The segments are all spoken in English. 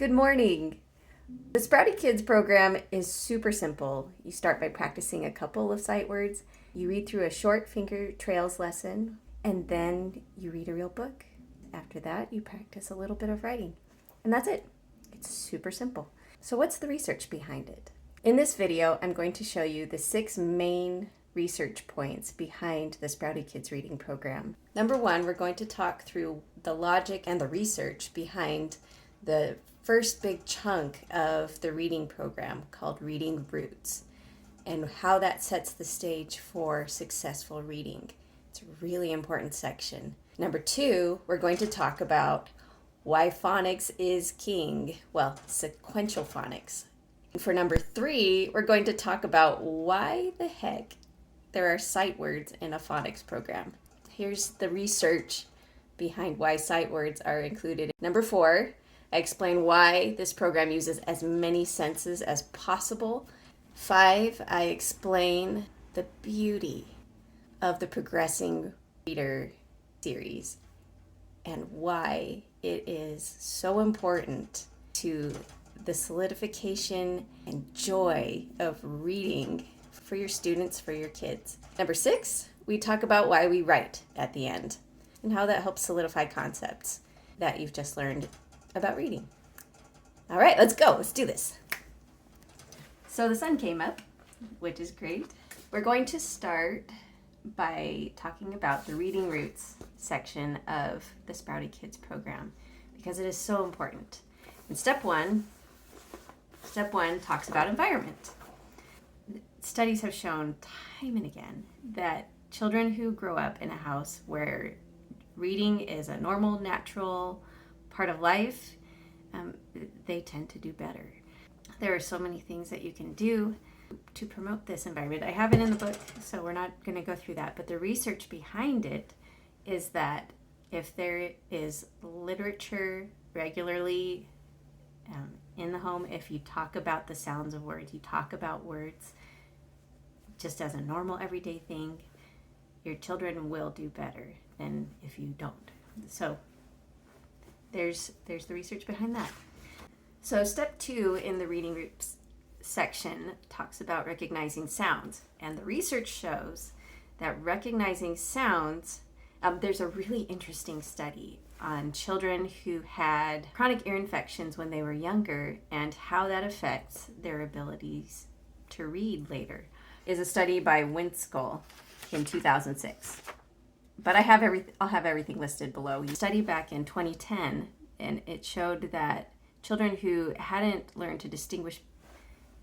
Good morning. The Sprouty Kids program is super simple. You start by practicing a couple of sight words. You read through a short finger trails lesson, and then you read a real book. After that, you practice a little bit of writing. And that's it. It's super simple. So what's the research behind it? In this video, I'm going to show you the 6 main research points behind the Sprouty Kids Reading Program. Number 1, we're going to talk through the logic and the research behind the first big chunk of the reading program called Reading Roots and how that sets the stage for successful reading. It's a really important section. Number 2, we're going to talk about why phonics is king. Well, sequential phonics. And for number 3, we're going to talk about why the heck there are sight words in a phonics program. Here's the research behind why sight words are included. Number 4, I explain why this program uses as many senses as possible. 5, I explain the beauty of the Progressing Reader series and why it is so important to the solidification and joy of reading for your students, for your kids. Number 6, we talk about why we write at the end and how that helps solidify concepts that you've just learned about reading. All right, let's go. Let's do this. So the sun came up, which is great. We're going to start by talking about the Reading Roots section of the Sprouty Kids program because it is so important. And step one talks about environment. Studies have shown time and again that children who grow up in a house where reading is a normal, natural part of life, they tend to do better. There are so many things that you can do to promote this environment. I have it in the book, so we're not going to go through that, but the research behind it is that if there is literature regularly in the home, if you talk about the sounds of words, you talk about words just as a normal everyday thing, your children will do better than if you don't. So there's the research behind that. So step 2 in the Reading Roots section talks about recognizing sounds. And the research shows that recognizing sounds, there's a really interesting study on children who had chronic ear infections when they were younger and how that affects their abilities to read later. Is a study by Winskell in 2006. But I'll have everything listed below. We studied back in 2010, and it showed that children who hadn't learned to distinguish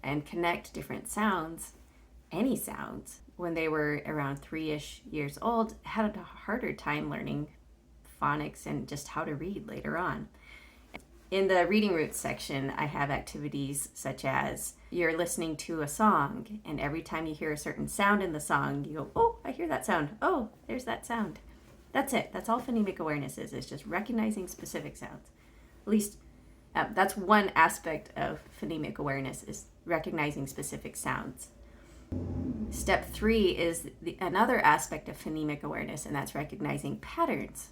and connect different sounds, any sounds, when they were around 3-ish years old, had a harder time learning phonics and just how to read later on. In the Reading Roots section, I have activities such as you're listening to a song, and every time you hear a certain sound in the song, you go, oh, I hear that sound. Oh, there's that sound. That's it. That's all phonemic awareness is. It's just recognizing specific sounds. At least that's one aspect of phonemic awareness is recognizing specific sounds. Step 3 is another aspect of phonemic awareness, and that's recognizing patterns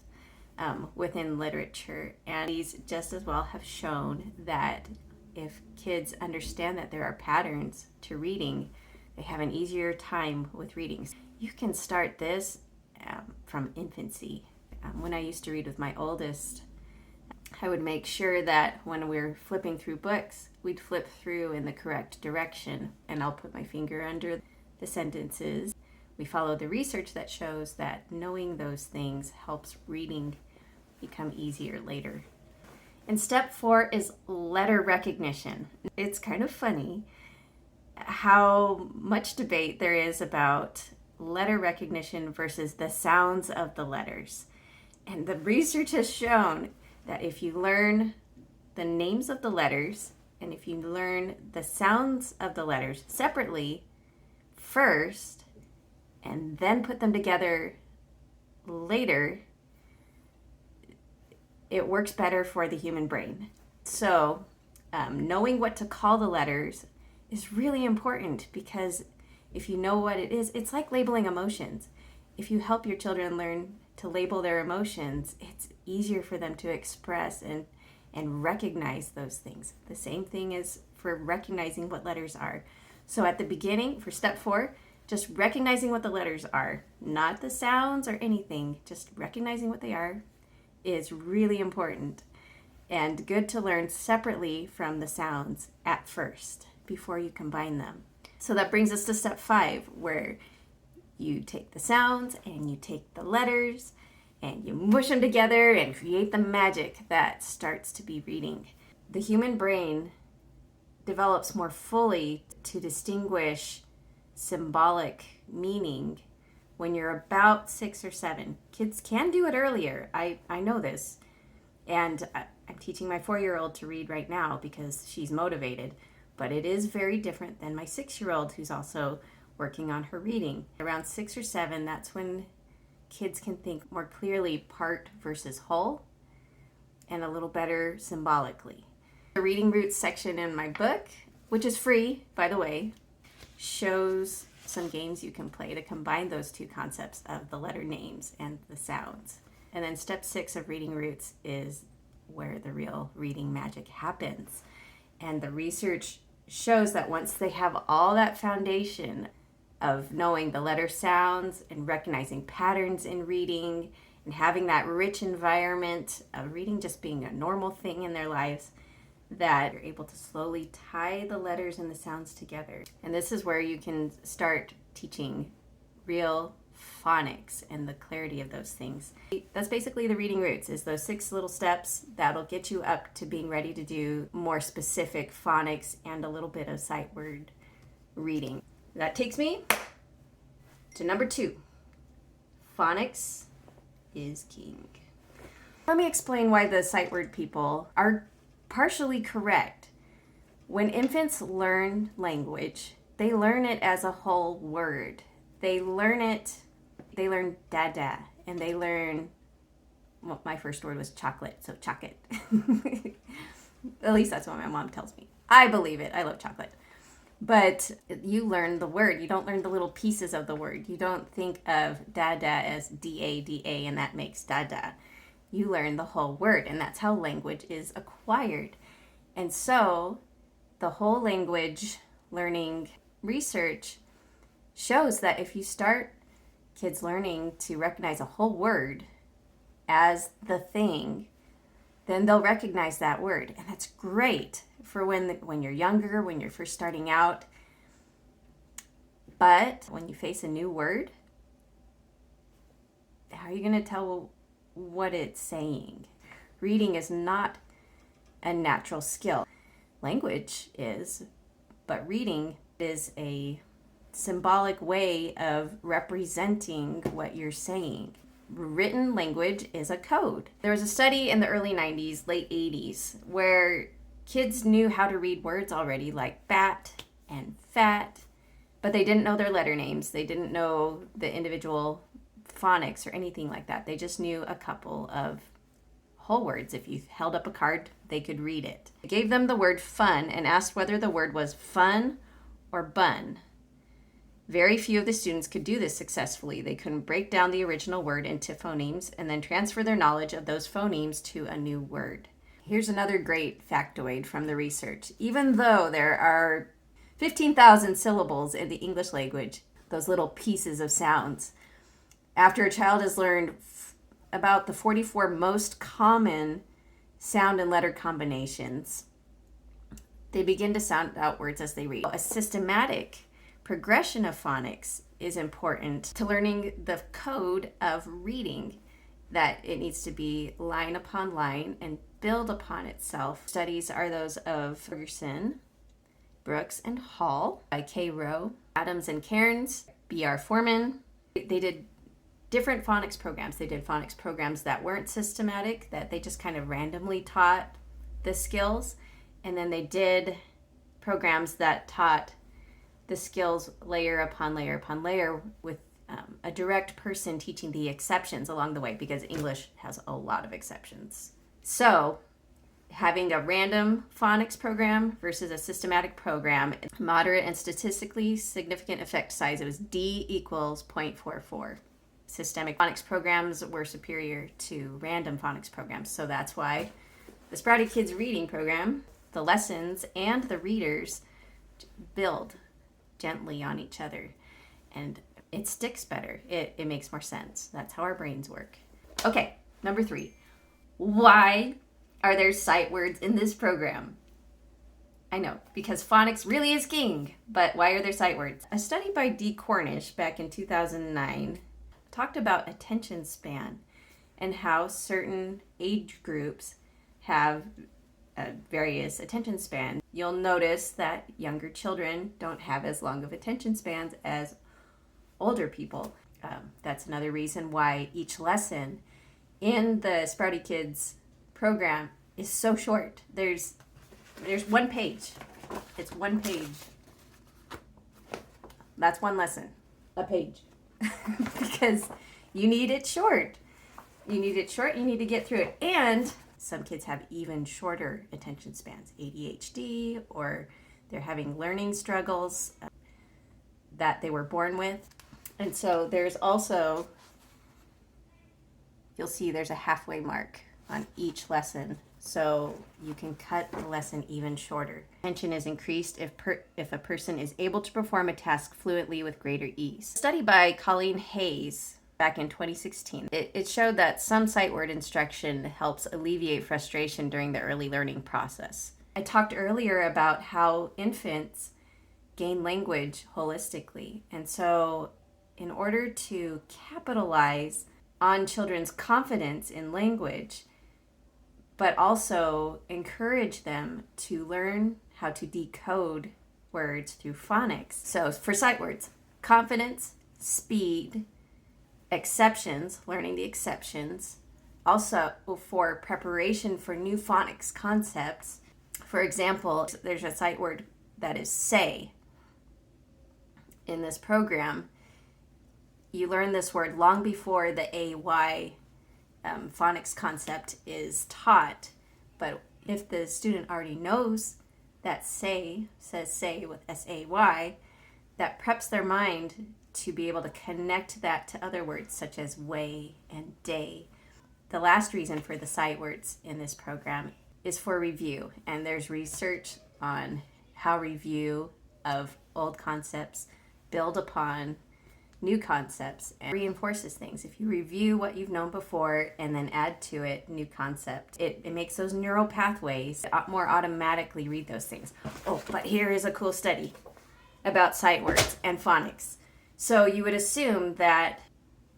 within literature. And these just as well have shown that if kids understand that there are patterns to reading, they have an easier time with reading. You can start this from infancy. When I used to read with my oldest, I would make sure that when we're flipping through books, we'd flip through in the correct direction, and I'll put my finger under the sentences. We follow the research that shows that knowing those things helps reading become easier later. And step 4 is letter recognition. It's kind of funny how much debate there is about letter recognition versus the sounds of the letters. And the research has shown that if you learn the names of the letters and if you learn the sounds of the letters separately first and then put them together later, it works better for the human brain. So knowing what to call the letters is really important because if you know what it is, it's like labeling emotions. If you help your children learn to label their emotions, it's easier for them to express and recognize those things. The same thing is for recognizing what letters are. So at the beginning, for step 4, just recognizing what the letters are, not the sounds or anything, just recognizing what they are is really important and good to learn separately from the sounds at first before you combine them. So that brings us to step 5, where you take the sounds and you take the letters and you mush them together and create the magic that starts to be reading. The human brain develops more fully to distinguish symbolic meaning when you're about 6 or 7. Kids can do it earlier. I know this. And I'm teaching my 4-year-old to read right now because she's motivated. But it is very different than my 6-year-old who's also working on her reading. Around 6 or 7, that's when kids can think more clearly part versus whole and a little better symbolically. The reading roots section in my book, which is free, by the way, shows some games you can play to combine those two concepts of the letter names and the sounds. And then step 6 of reading roots is where the real reading magic happens. And the research shows that once they have all that foundation of knowing the letter sounds and recognizing patterns in reading and having that rich environment of reading just being a normal thing in their lives, that you're able to slowly tie the letters and the sounds together. And this is where you can start teaching real phonics and the clarity of those things. That's basically the reading roots, is those 6 little steps that'll get you up to being ready to do more specific phonics and a little bit of sight word reading. That takes me to number 2. Phonics is king. Let me explain why the sight word people are partially correct. When infants learn language, they learn it as a whole word. They learn dada, and they learn, well, my first word was chocolate, so chocolate. At least that's what my mom tells me. I believe it. I love chocolate. But you learn the word. You don't learn the little pieces of the word. You don't think of dada as D-A-D-A, and that makes dada. You learn the whole word, and that's how language is acquired. And so the whole language learning research shows that if you start kids learning to recognize a whole word as the thing, then they'll recognize that word. And that's great for when you're younger, when you're first starting out. But when you face a new word, how are you going to tell what it's saying? Reading is not a natural skill. Language is, but reading is a symbolic way of representing what you're saying. Written language is a code. There was a study in the early 90s, late 80s, where kids knew how to read words already, like bat and fat, but they didn't know their letter names. They didn't know the individual phonics or anything like that. They just knew a couple of whole words. If you held up a card, they could read it. I gave them the word fun and asked whether the word was fun or bun. Very few of the students could do this successfully. They couldn't break down the original word into phonemes and then transfer their knowledge of those phonemes to a new word. Here's another great factoid from the research. Even though there are 15,000 syllables in the English language, those little pieces of sounds, after a child has learned about the 44 most common sound and letter combinations, they begin to sound out words as they read. A systematic progression of phonics is important to learning the code of reading, that it needs to be line upon line and build upon itself. Studies are those of Ferguson, Brooks, and Hall by K. Rowe, Adams and Cairns, B.R. Foreman. They did different phonics programs. They did phonics programs that weren't systematic, that they just kind of randomly taught the skills. And then they did programs that taught the skills layer upon layer upon layer with a direct person teaching the exceptions along the way, because English has a lot of exceptions. So having a random phonics program versus a systematic program, moderate and statistically significant effect size, it was D equals 0.44. Systemic phonics programs were superior to random phonics programs. So that's why The Sprouty Kids Reading Program, the lessons and the readers build gently on each other, and it sticks better. It makes more sense. That's how our brains work. Okay, number 3. Why are there sight words in this program? I know, because phonics really is king, but why are there sight words? A study by Cornish back in 2009 talked about attention span and how certain age groups have various attention span. You'll notice that younger children don't have as long of attention spans as older people. That's another reason why each lesson in the Sprouty Kids program is so short. There's one page. It's one page. That's one lesson. A page. Because you need it short. You need it short. You need to get through it. And some kids have even shorter attention spans, ADHD, or they're having learning struggles that they were born with. And so there's also, you'll see there's a halfway mark on each lesson, so you can cut the lesson even shorter. Attention is increased if a person is able to perform a task fluently with greater ease. A study by Colleen Hayes back in 2016, it showed that some sight word instruction helps alleviate frustration during the early learning process. I talked earlier about how infants gain language holistically, and so in order to capitalize on children's confidence in language, but also encourage them to learn how to decode words through phonics. So for sight words, confidence, speed, exceptions, learning the exceptions, also for preparation for new phonics concepts. For example, there's a sight word that is say. In this program, you learn this word long before the AY phonics concept is taught, but if the student already knows that say says say with SAY, that preps their mind to be able to connect that to other words such as way and day. The last reason for the sight words in this program is for review, and there's research on how review of old concepts build upon new concepts and reinforces things. If you review what you've known before and then add to it new concept, it makes those neural pathways more automatically read those things. Oh, but here is a cool study about sight words and phonics. So you would assume that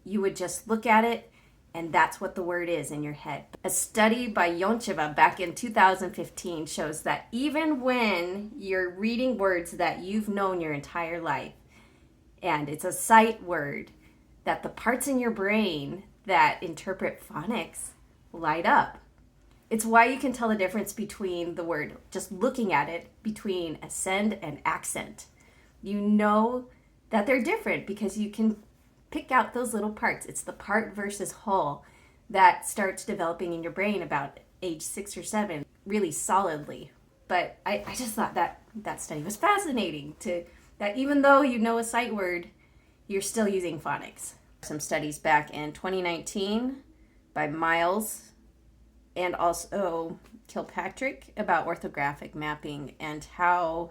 you would just look at it and that's what the word is in your head. A study by Yoncheva back in 2015 shows that even when you're reading words that you've known your entire life, and it's a sight word, that the parts in your brain that interpret phonics light up. It's why you can tell the difference between the word, just looking at it, between ascend and accent. You know that they're different because you can pick out those little parts. It's the part versus whole that starts developing in your brain about age 6 or 7 really solidly. But I just thought that study was fascinating, that even though you know a sight word, you're still using phonics. Some studies back in 2019 by Miles and also Kilpatrick about orthographic mapping and how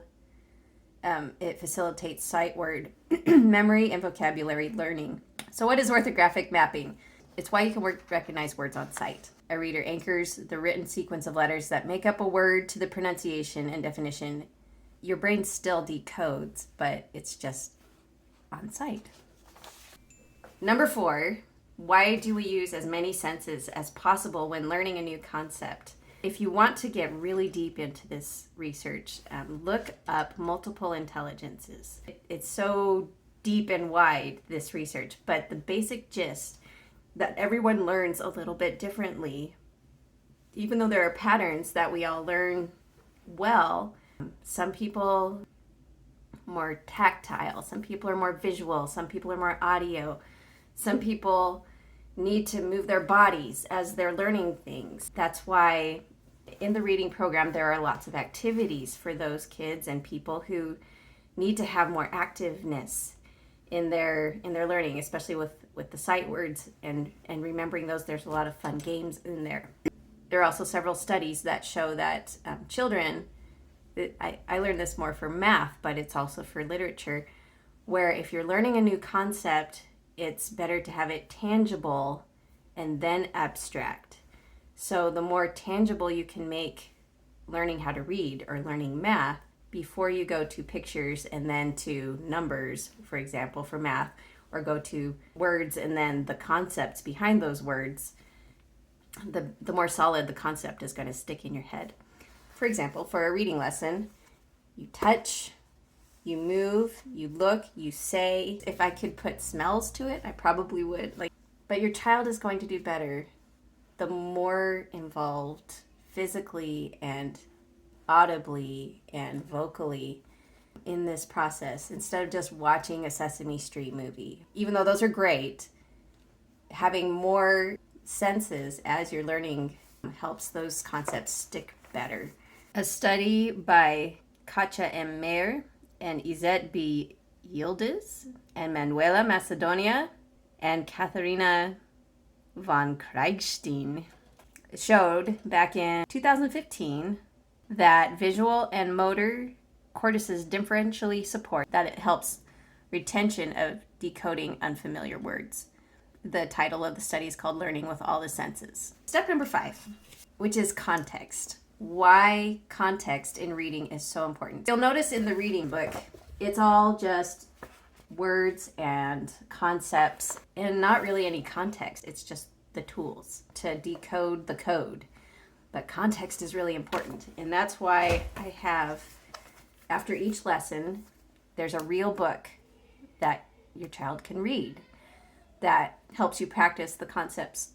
it facilitates sight word memory and vocabulary learning. So what is orthographic mapping? It's why you can recognize words on sight. A reader anchors the written sequence of letters that make up a word to the pronunciation and definition. Your brain still decodes, but it's just on sight. Number 4, why do we use as many senses as possible when learning a new concept? If you want to get really deep into this research, look up multiple intelligences. It's so deep and wide, this research, but the basic gist that everyone learns a little bit differently, even though there are patterns that we all learn well. Some people more tactile, some people are more visual, some people are more audio, some people need to move their bodies as they're learning things. That's why in the reading program there are lots of activities for those kids and people who need to have more activeness in their learning, especially with the sight words and remembering those. There's a lot of fun games in there. There are also several studies that show that children, I learned this more for math, but it's also for literature, where if you're learning a new concept, it's better to have it tangible and then abstract. So the more tangible you can make learning how to read or learning math before you go to pictures and then to numbers, for example, for math, or go to words and then the concepts behind those words, the more solid the concept is going to stick in your head. For example, for a reading lesson, you touch, you move, you look, you say. If I could put smells to it, I probably would. But your child is going to do better the more involved physically and audibly and vocally in this process, instead of just watching a Sesame Street movie. Even though those are great, having more senses as you're learning helps those concepts stick better. A study by Katja M. Mayer and Izette B. Yildiz and Manuela Macedonia and Katharina von Kriegstein showed back in 2015 that visual and motor cortices differentially support, that it helps retention of decoding unfamiliar words. The title of the study is called Learning with All the Senses. Step number 5, which is context. Why context in reading is so important. You'll notice in the reading book, it's all just words and concepts and not really any context. It's just the tools to decode the code. But context is really important. And that's why I have, after each lesson, there's a real book that your child can read that helps you practice the concepts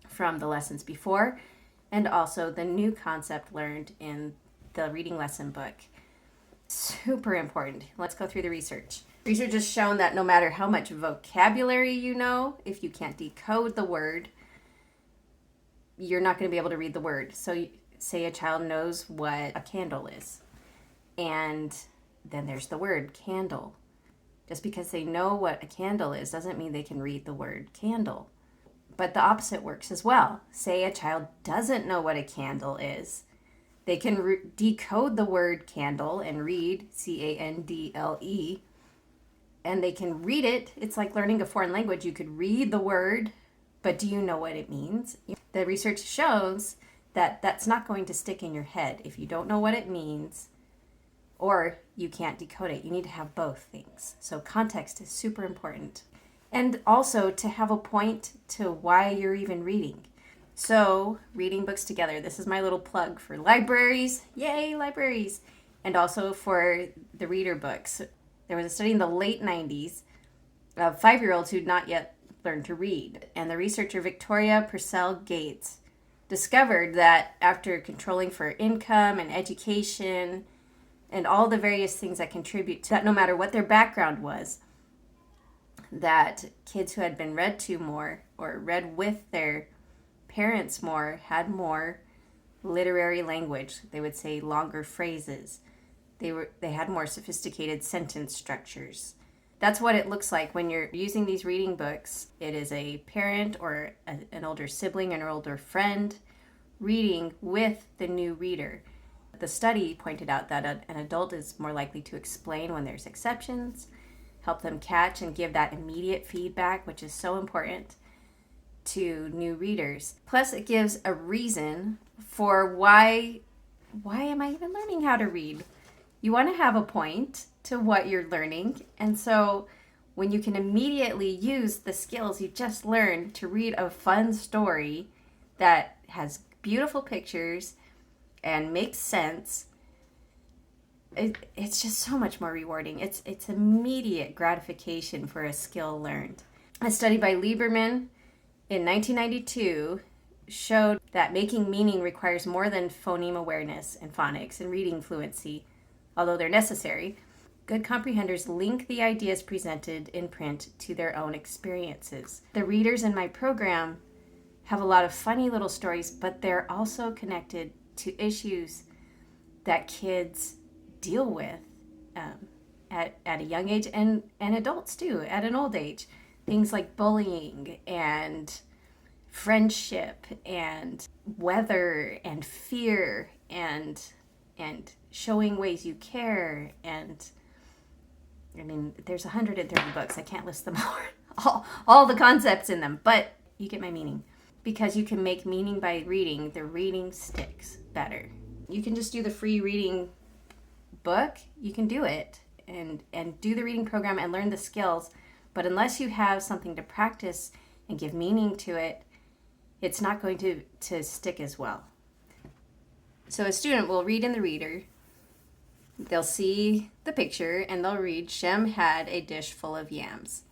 from the lessons before and also the new concept learned in the reading lesson book. Super important. Let's go through the research. Research has shown that no matter how much vocabulary you know, if you can't decode the word, you're not going to be able to read the word. So say a child knows what a candle is, and then there's the word candle. Just because they know what a candle is doesn't mean they can read the word candle. But the opposite works as well. Say a child doesn't know what a candle is. They can decode the word candle and read C-A-N-D-L-E, and they can read it. It's like learning a foreign language. You could read the word, but do you know what it means? The research shows that that's not going to stick in your head if you don't know what it means or you can't decode it. You need to have both things. So context is super important. And also to have a point to why you're even reading. So reading books together. This is my little plug for libraries. Yay, libraries. And also for the reader books. There was a study in the late 90s of 5-year-olds who'd not yet learned to read. And the researcher Victoria Purcell Gates discovered that after controlling for income and education and all the various things that contribute to that, no matter what their background was, that kids who had been read to more or read with their parents more had more literary language. They would say longer phrases. They had more sophisticated sentence structures. That's what it looks like when you're using these reading books. It is a parent or an older sibling, an older friend reading with the new reader. The study pointed out that an adult is more likely to explain when there's exceptions, help them catch and give that immediate feedback, which is so important to new readers. Plus, it gives a reason for why am I even learning how to read? You want to have a point to what you're learning. And so when you can immediately use the skills you just learned to read a fun story that has beautiful pictures and makes sense, it's just so much more rewarding. It's immediate gratification for a skill learned. A study by Lieberman in 1992 showed that making meaning requires more than phoneme awareness and phonics and reading fluency, although they're necessary. Good comprehenders link the ideas presented in print to their own experiences. The readers in my program have a lot of funny little stories, but they're also connected to issues that kids deal with at a young age, and adults too, at an old age. Things like bullying and friendship and weather and fear and showing ways you care. And I mean, there's 130 books. I can't list them all the concepts in them, but you get my meaning. Because you can make meaning by reading, the reading sticks better. You can just do the free reading book. You can do it and do the reading program and learn the skills. But unless you have something to practice and give meaning to it, it's not going to stick as well. So a student will read in the reader. They'll see the picture and they'll read, Shem had a dish full of yams.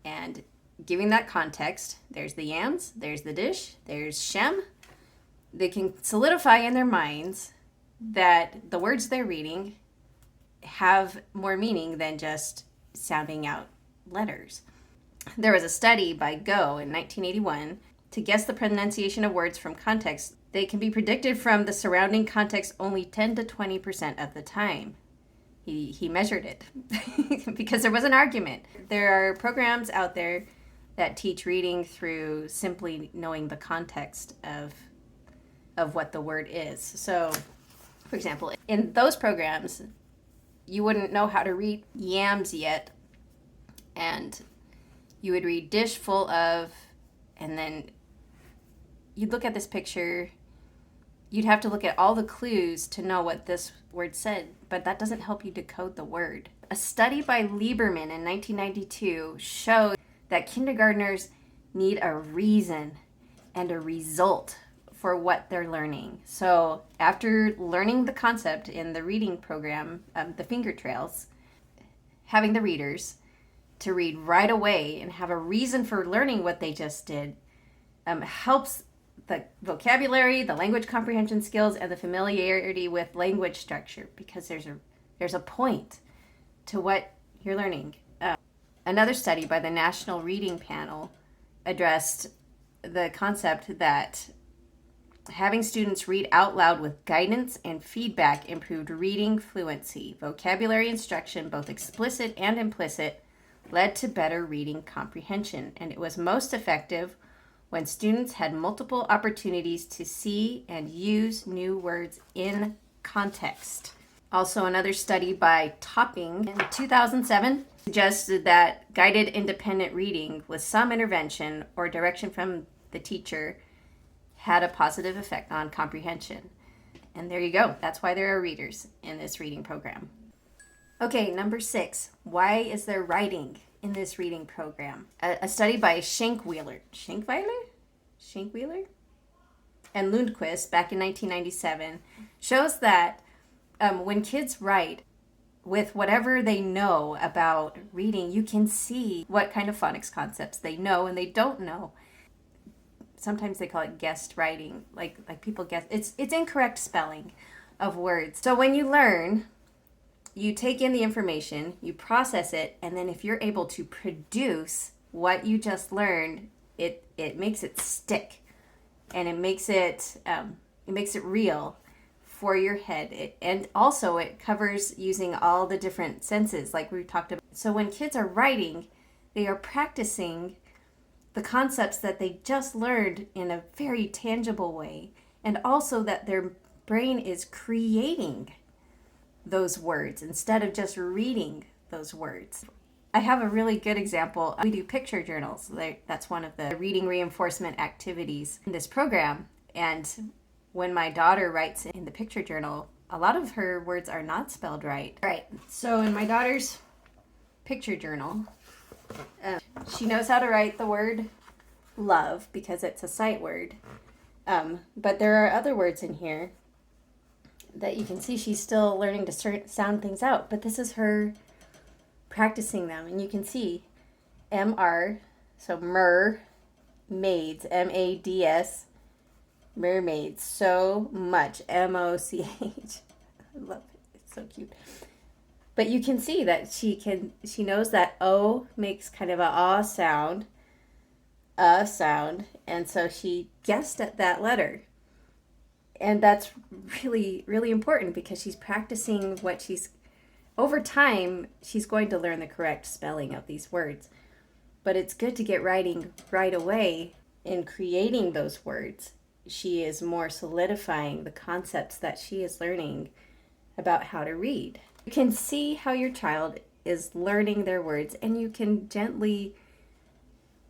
And giving that context, there's the yams, there's the dish, there's Shem. They can solidify in their minds that the words they're reading have more meaning than just sounding out letters. There was a study by Go in 1981 to guess the pronunciation of words from context. They can be predicted from the surrounding context only 10 to 20% of the time. He measured it because there was an argument. There are programs out there that teach reading through simply knowing the context of what the word is. So, for example, in those programs, you wouldn't know how to read yams yet, and you would read dish full of, and then you'd look at this picture. You'd have to look at all the clues to know what this word said, but that doesn't help you decode the word. A study by Lieberman in 1992 showed that kindergartners need a reason and a result for what they're learning. So after learning the concept in the reading program, the finger trails, having the readers to read right away and have a reason for learning what they just did helps the vocabulary, the language comprehension skills, and the familiarity with language structure, because there's a point to what you're learning. Another study by the National Reading Panel addressed the concept that having students read out loud with guidance and feedback improved reading fluency. Vocabulary instruction, both explicit and implicit, led to better reading comprehension, and it was most effective when students had multiple opportunities to see and use new words in context. Also, another study by Topping in 2007 suggested that guided independent reading with some intervention or direction from the teacher had a positive effect on comprehension. And there you go. That's why there are readers in this reading program. Okay, number 6. Why is there writing in this reading program? A study by Schenkweiler and Lundquist back in 1997 shows that when kids write with whatever they know about reading, you can see what kind of phonics concepts they know and they don't know. Sometimes they call it guessed writing, like people guess. It's incorrect spelling of words. So when you learn, you take in the information, you process it, and then if you're able to produce what you just learned, it makes it stick, and it makes it real for your head. And also it covers using all the different senses, like we talked about. So when kids are writing, they are practicing the concepts that they just learned in a very tangible way, and also that their brain is creating those words instead of just reading those words. I have a really good example. We do picture journals. That's one of the reading reinforcement activities in this program. And when my daughter writes in the picture journal, a lot of her words are not spelled right. Right. So in my daughter's picture journal, she knows how to write the word love because it's a sight word. But there are other words in here that you can see she's still learning to sound things out. But this is her practicing them. And you can see M-R, so mermaids, M-A-D-S, mermaids, so much, M-O-C-H. I love it. It's so cute. But you can see that she knows that O makes kind of a sound, and so she guessed at that letter. And that's really, really important because she's practicing over time, she's going to learn the correct spelling of these words. But it's good to get writing right away in creating those words she is more solidifying the concepts that she is learning about how to read. You can see how your child is learning their words, and you can gently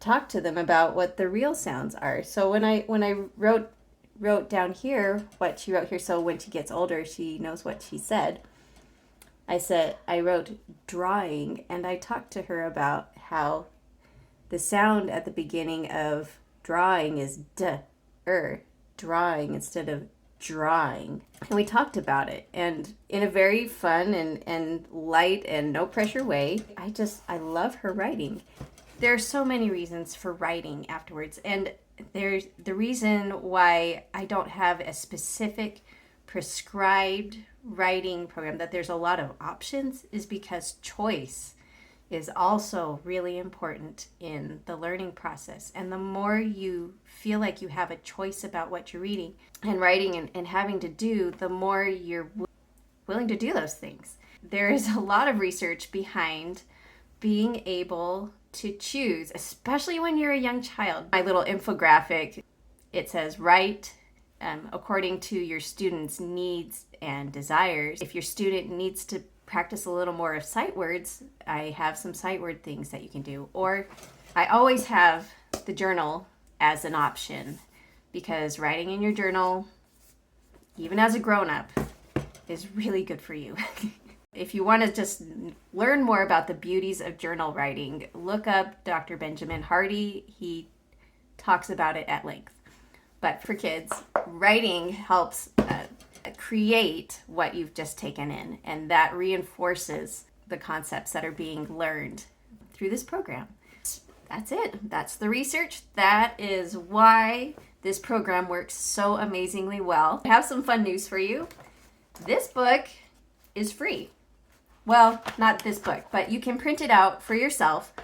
talk to them about what the real sounds are. So when I wrote down here what she wrote here, so when she gets older she knows what she said. I wrote drawing, and I talked to her about how the sound at the beginning of drawing is drawing instead of drawing. And we talked about it, and in a very fun and light and no pressure way. I love her writing. There are so many reasons for writing afterwards, and there's the reason why I don't have a specific prescribed writing program, that there's a lot of options, is because choice is also really important in the learning process. And the more you feel like you have a choice about what you're reading and writing and having to do, the more you're willing to do those things. There is a lot of research behind being able to choose, especially when you're a young child. My little infographic, it says write according to your student's needs and desires. If your student needs to practice a little more of sight words, I have some sight word things that you can do. Or I always have the journal as an option, because writing in your journal, even as a grown-up, is really good for you. If you want to just learn more about the beauties of journal writing, look up Dr. Benjamin Hardy. He talks about it at length. But for kids, writing helps create what you've just taken in, and that reinforces the concepts that are being learned through this program. That's it. That's the research. That is why this program works so amazingly well. I have some fun news for you. This book is free. Well, not this book, but you can print it out for yourself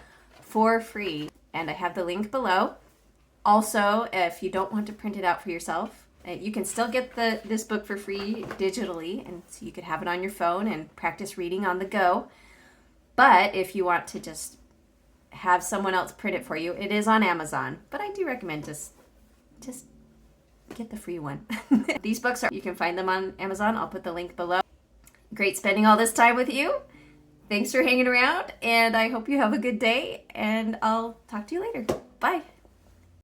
for free, and I have the link below. Also, if you don't want to print it out for yourself, you can still get this book for free digitally, and so you could have it on your phone and practice reading on the go. But if you want to just have someone else print it for you, it is on Amazon. But I do recommend just get the free one. These books you can find them on Amazon. I'll put the link below. Great spending all this time with you. Thanks for hanging around, and I hope you have a good day, and I'll talk to you later. Bye.